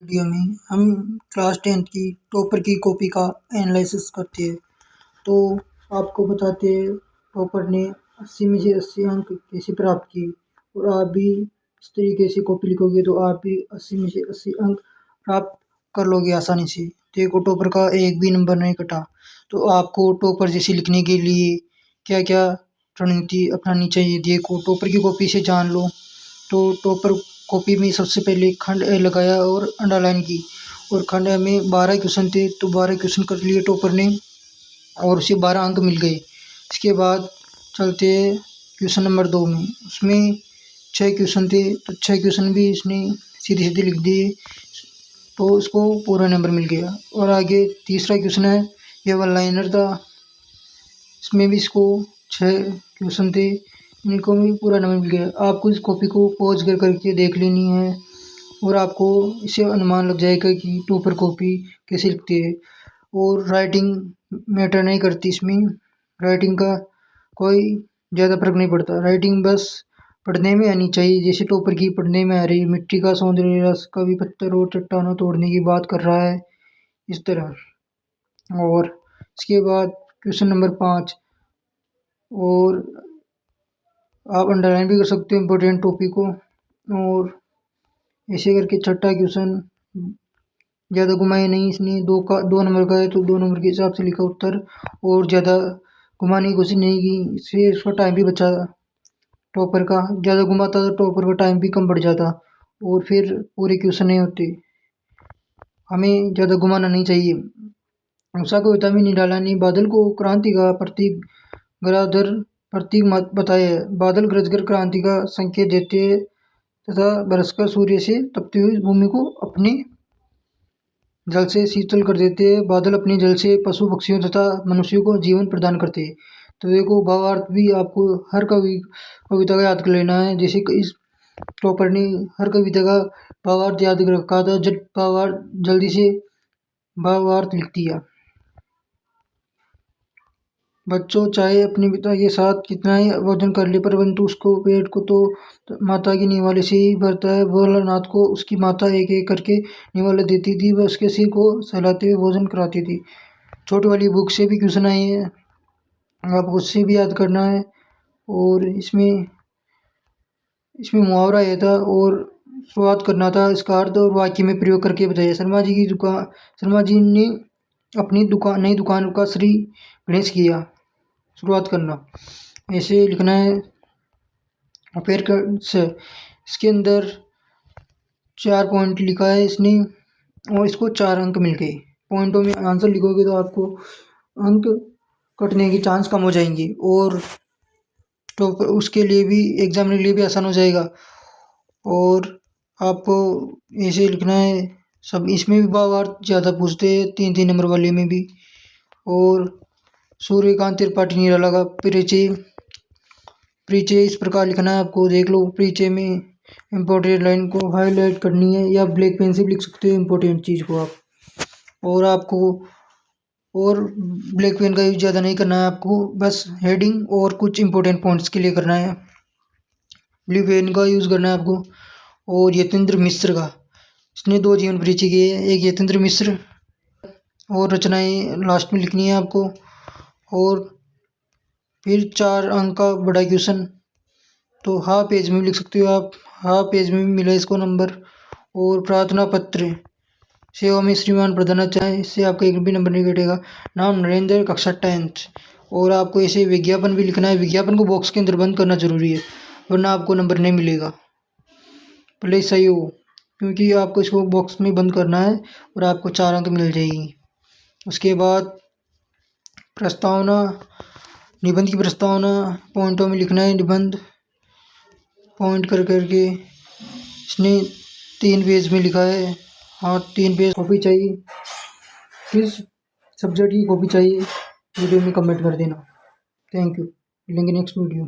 Video में हम class 10th की टॉपर की कॉपी का एनालिसिस करते हैं। तो आपको बताते हैं टॉपर ने 80 में से 80 अंक कैसे प्राप्त किए और आप भी इस तरीके से कॉपी लिखोगे तो आप भी 80 में से 80 अंक प्राप्त कर लोगे आसानी से। देखो टॉपर का एक भी नंबर नहीं कटा। तो आपको टॉपर जैसे लिखने के लिए क्या क्या रणनीति अपनानी चाहिए देखो टॉपर की कॉपी से जान लो। तो टॉपर कॉपी में सबसे पहले खंड ए लगाया और अंडरलाइन की और खंड ए में 12 क्वेश्चन थे तो 12 क्वेश्चन कर लिए टॉपर ने और उसे 12 अंक मिल गए। इसके बाद चलते क्वेश्चन नंबर 2 में, उसमें 6 क्वेश्चन थे तो 6 क्वेश्चन भी इसने सीधे सीधे लिख दिए तो इसको पूरा नंबर मिल गया। और आगे तीसरा क्वेश्चन है, ये वन लाइनर था, इसमें भी इसको 6 क्वेश्चन थे, इनको भी पूरा नंबर मिल गया। आपको इस कॉपी को पॉज कर करके देख लेनी है और आपको इससे अनुमान लग जाएगा कि टॉपर कॉपी कैसे लिखते हैं। और राइटिंग मैटर नहीं करती इसमें, राइटिंग का कोई ज़्यादा फर्क नहीं पड़ता। राइटिंग बस पढ़ने में आनी चाहिए, जैसे टॉपर की पढ़ने में आ रही, मिट्टी का सौंदर्य रस कभी पत्थर और चट्टानों तोड़ने की बात कर रहा है, इस तरह। और इसके बाद क्वेश्चन नंबर 5 और आप अंडरलाइन भी कर सकते हो इम्पोर्टेंट टॉपिक को। और ऐसे करके छठा क्वेश्चन ज़्यादा घुमाए नहीं, इसने 2 नंबर का है तो 2 नंबर के हिसाब से लिखा उत्तर और ज़्यादा घुमाने की कोशिश नहीं की, इससे उसका टाइम भी बचा। टॉपर का ज़्यादा घुमाता तो टॉपर का टाइम भी कम बढ़ जाता और फिर पूरे क्वेश्चन नहीं होते। हमें ज़्यादा घुमाना नहीं चाहिए। उषा को विटामिन नहीं डाला नहीं, बादल को क्रांति का प्रतीक गराधर प्रतीक मत बताए। बादल गरजकर क्रांति का संकेत देते तथा बरसकर सूर्य से तपती हुई भूमि को अपने जल से शीतल कर देते हैं। बादल अपने जल से पशु पक्षियों तथा मनुष्यों को जीवन प्रदान करते हैं। तो देखो भावार्थ भी आपको हर कविता का याद कर लेना है। जैसे कि इस टॉपर ने हर कविता का भावार्थ याद कर रखा था, जब भावार्थ जल्दी से भावार्थ लिख दिया। बच्चों चाहे अपने पिता के साथ कितना ही भोजन कर ले परंतु उसको पेट को तो माता की निवाले से ही भरता है। भोलानाथ को उसकी माता एक एक करके निवाले देती थी, वह उसके सिर को सहलाते हुए भोजन कराती थी। छोटी वाली बुक से भी क्वेश्चन आए हैं, आपको उससे भी याद करना है। और इसमें मुहावरा यह था और शुरुआत करना था, इसका अर्थ और वाक्य में प्रयोग करके बताया। शर्मा जी ने अपनी नई दुकान का श्री गणेश किया, शुरुआत करना ऐसे लिखना है। फिर से इसके अंदर 4 पॉइंट लिखा है इसने और इसको 4 अंक मिल गए। पॉइंटों में आंसर लिखोगे तो आपको अंक कटने की चांस कम हो जाएंगी और तो उसके लिए भी एग्जाम के लिए भी आसान हो जाएगा। और आपको ऐसे लिखना है सब। इसमें भी भावार्थ ज़्यादा पूछते हैं 3-3 नंबर वाले में भी। और सूर्यकांत त्रिपाठी निराला का परिचय इस प्रकार लिखना है आपको, देख लो। परिचय में इम्पोर्टेंट लाइन को हाईलाइट करनी है या ब्लैक पेन से भी लिख सकते हो इम्पोर्टेंट चीज़ को आप। और आपको और ब्लैक पेन का यूज ज़्यादा नहीं करना है आपको, बस हेडिंग और कुछ इंपॉर्टेंट पॉइंट्स के लिए करना है। ब्लू पेन का यूज़ करना है आपको। और यतेंद्र मिश्र का, इसने 2 जीवन परिचय किए हैं, एक यतेंद्र मिश्र और रचनाएं लास्ट में लिखनी है आपको। और फिर 4 अंक का बड़ा क्वेश्चन तो हाफ पेज में भी लिख सकते हो आप, हाफ पेज में भी मिला इसको नंबर। और प्रार्थना पत्र सेवा में श्रीमान प्रधानाचार्य, इससे आपका एक भी नंबर नहीं कटेगा। नाम नरेंद्र, कक्षा 10th। और आपको ऐसे विज्ञापन भी लिखना है, विज्ञापन को बॉक्स के अंदर बंद करना जरूरी है वरना आपको नंबर नहीं मिलेगा, भले सही हो, क्योंकि आपको इसको बॉक्स में बंद करना है और आपको 4 अंक मिल जाएगी। उसके बाद प्रस्तावना, निबंध की प्रस्तावना पॉइंटों में लिखना है, निबंध पॉइंट कर करके इसने 3 पेज में लिखा है। हाँ 3 पेज कॉपी चाहिए, किस सब्जेक्ट की कॉपी चाहिए वीडियो में कमेंट कर देना। थैंक यू, मिलेंगे नेक्स्ट वीडियो।